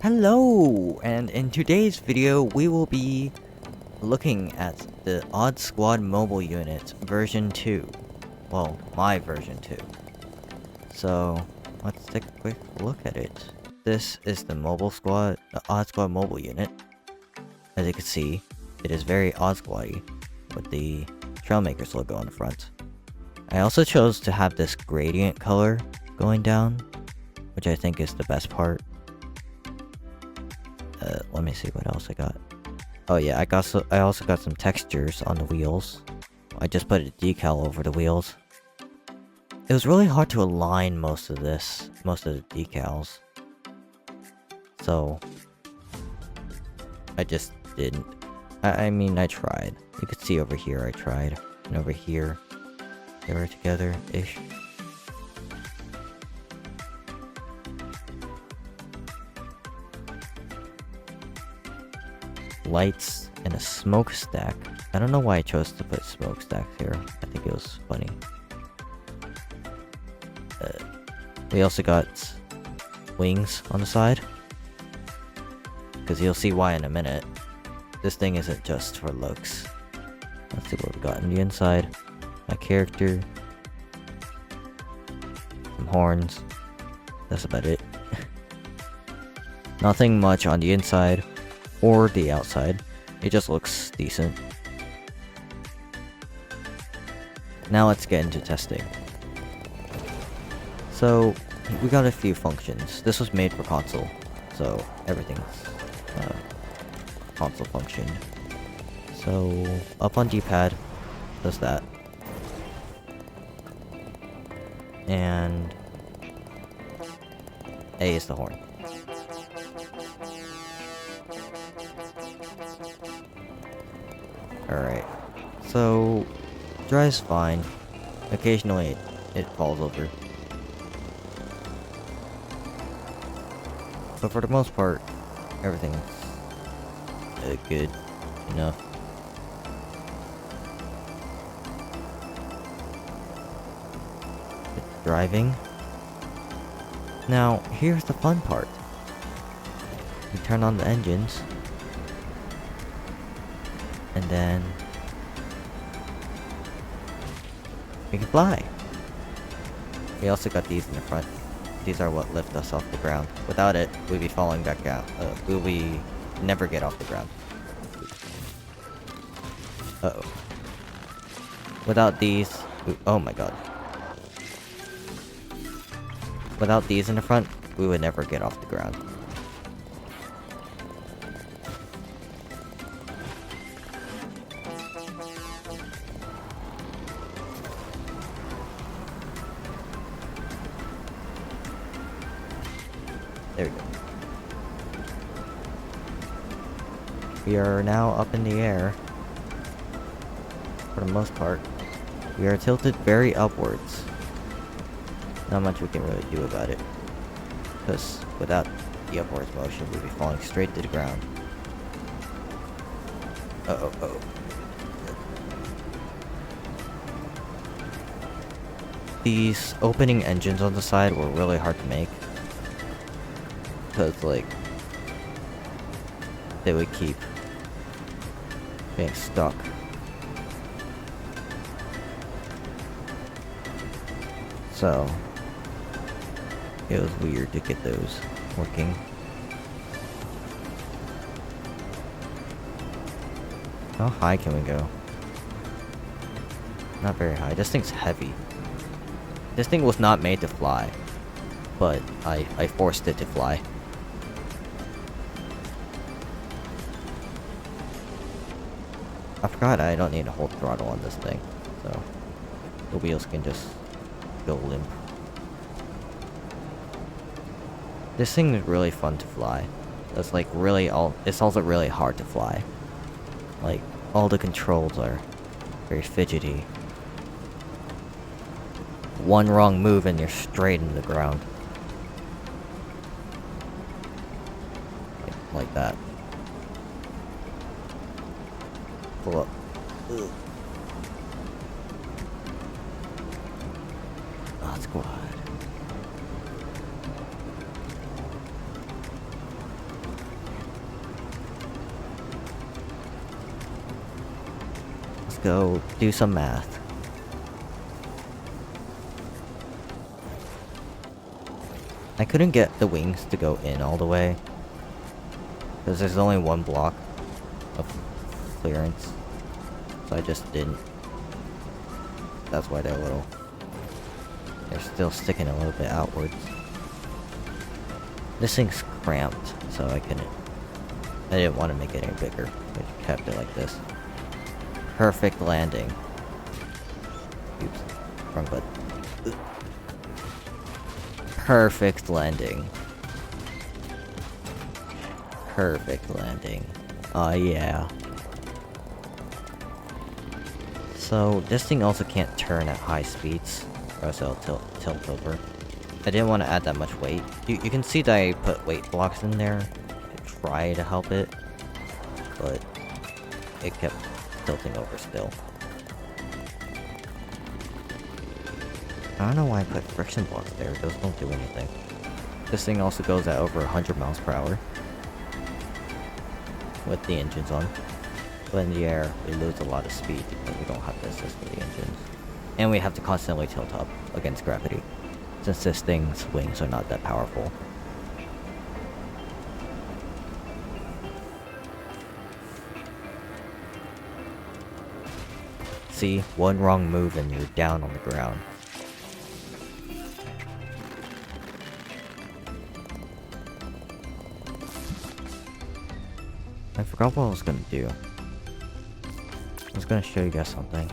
Hello! And in today's video, we will be looking at the Odd Squad mobile unit version 2. Well, my version 2. So, let's take a quick look at it. This is the Odd Squad mobile unit. As you can see, it is very Odd Squad-y, with the Trailmakers logo on the front. I also chose to have this gradient color going down, which I think is the best part. Let me see what else I got. Oh yeah, I also got some textures on the wheels. I just put a decal over the wheels. It was really hard to align most of the decals. So I just didn't. I mean, I tried. You could see over here I tried. And over here, they were together-ish. Lights and a smokestack. I don't know why I chose to put smokestacks here. I think it was funny. We also got wings on the side, because you'll see why in a minute. This thing isn't just for looks. Let's see what we got on the inside. My character. Some horns. That's about it. Nothing much on the inside or the outside. It just looks decent. Now let's get into testing. So, we got a few functions. This was made for console, so everything's console function. So, up on D-pad does that. And A is the horn. Alright, so drives fine. Occasionally it falls over. But for the most part, everything's good enough. It's driving. Now, here's the fun part. You turn on the engines. And then we can fly. We also got these in the front. These are what lift us off the ground. Without it, we'd be falling back out. We never get off the ground. Uh-oh. Without these... oh my god. Without these in the front, we would never get off the ground. There we go. We are now up in the air. For the most part. We are tilted very upwards. Not much we can really do about it. Because without the upwards motion, we'd be falling straight to the ground. Uh-oh. These opening engines on the side were really hard to make. Because, like, they would keep being stuck. So, it was weird to get those working. How high can we go? Not very high. This thing's heavy. This thing was not made to fly. But I forced it to fly. I forgot I don't need to hold throttle on this thing, so the wheels can just go limp. This thing is really fun to fly. It's like it's also really hard to fly. Like, all the controls are very fidgety. One wrong move and you're straight in the ground. Like that. Pull up. Ugh. Odd Squad. go do some math. I couldn't get the wings to go in all the way, because there's only one block of clearance, so I just didn't. That's why they're still sticking a little bit outwards. This thing's cramped, so I didn't want to make it any bigger. I kept it like this. Perfect landing. Oops, wrong button. Perfect landing. Perfect landing. Oh yeah. So this thing also can't turn at high speeds, or else it'll tilt over. I didn't want to add that much weight. You can see that I put weight blocks in there to try to help it, but it kept tilting over still. I don't know why I put friction blocks there. Those don't do anything. This thing also goes at over 100 miles per hour with the engines on. But in the air, we lose a lot of speed because we don't have the assist for the engines. And we have to constantly tilt up against gravity, since this thing's wings are not that powerful. See, one wrong move and you're down on the ground. I forgot what I was gonna do. I was gonna show you guys something.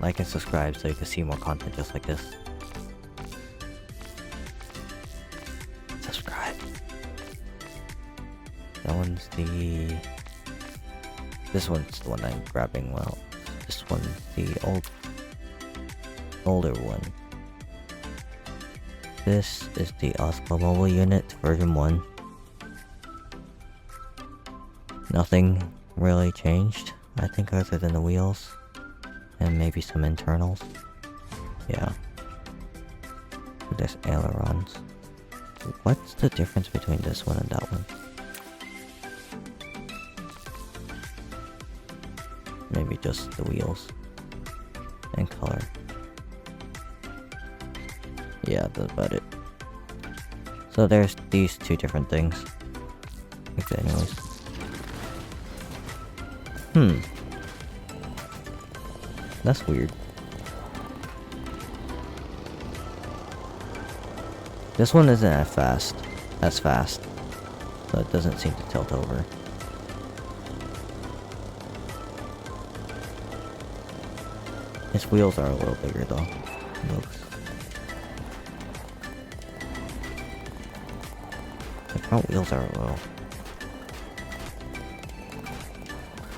Like and subscribe so you can see more content just like this. Subscribe. That one's the... This one's the one I'm grabbing. Well, this one's the older one. This is the Oscar Mobile Unit version 1. Nothing really changed, I think, other than the wheels. And maybe some internals. Yeah. There's ailerons. What's the difference between this one and that one? Maybe just the wheels. And color. Yeah, that's about it. So there's these two different things. Okay, anyways. That's weird. This one isn't as fast. So it doesn't seem to tilt over. His wheels are a little bigger though. Looks. The front wheels are a little...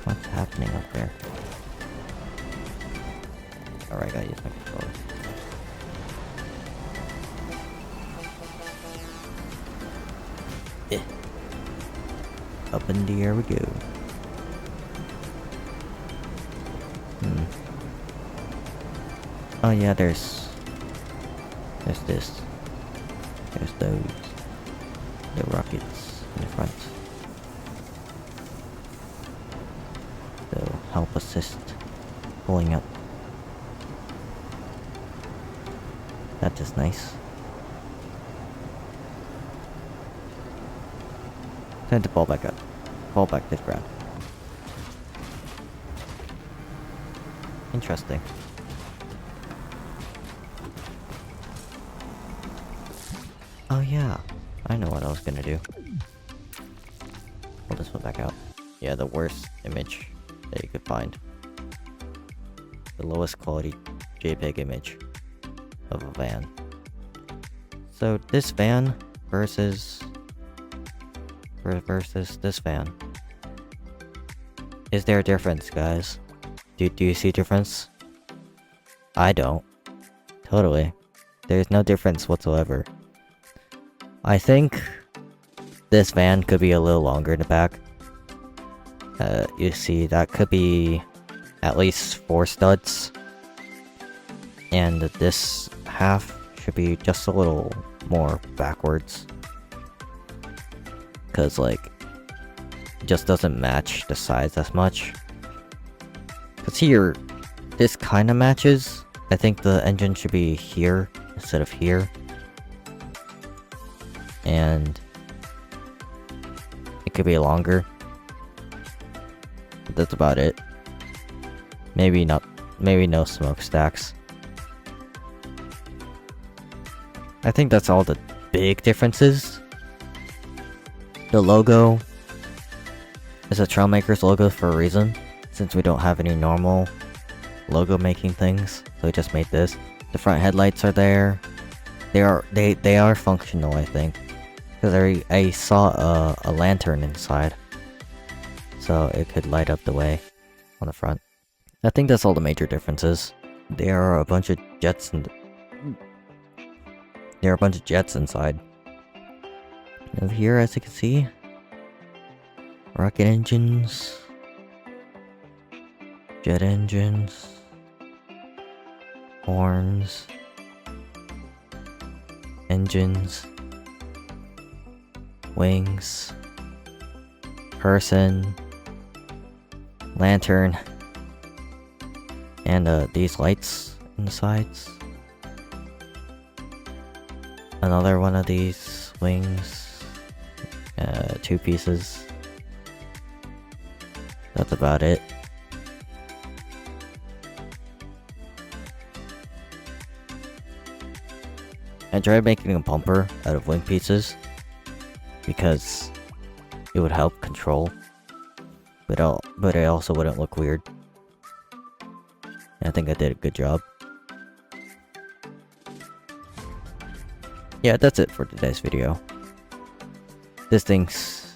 What's happening up there? Alright, I gotta use my controller. Up in the air we go. Oh yeah, there's this. There's those. The rockets in the front. So help assist pulling up. That is nice. Time to fall back up. Fall back to the ground. Interesting. Oh yeah, I know what I was gonna do. Pull this one back out. Yeah, the worst image that you could find. The lowest quality JPEG image of a van. So this van versus this van. Is there a difference, guys? Do you see a difference? I don't. Totally. There's no difference whatsoever. I think this van could be a little longer in the back. You see, that could be at least 4 studs. And this half should be just a little more backwards. Cause like, just doesn't match the size as much. Cause here, this kind of matches. I think the engine should be here instead of here. And it could be longer. But that's about it. Maybe no smokestacks. I think that's all the big differences. The logo is a Trailmakers logo for a reason, since we don't have any normal logo making things, so we just made this. The front headlights are there. They are functional, I think, because I saw a lantern inside, so it could light up the way on the front. I think that's all the major differences. There are a bunch of jets inside. Over here, as you can see, rocket engines, jet engines, horns, engines, wings, person, lantern, and these lights on the sides. Another one of these wings, 2 pieces. That's about it. I tried making a bumper out of wing pieces because it would help control, but it also wouldn't look weird. And I think I did a good job. Yeah, that's it for today's video. This thing's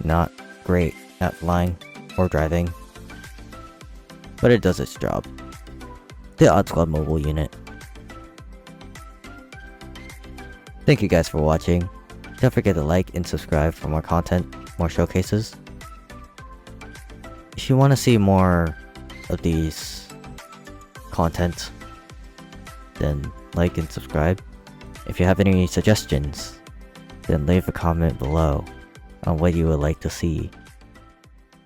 not great at flying or driving, but it does its job. The Odd Squad mobile unit. Thank you guys for watching. Don't forget to like and subscribe for more content, more showcases. If you want to see more of these content, then like and subscribe. If you have any suggestions, then leave a comment below on what you would like to see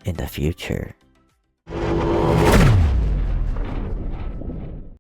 in the future.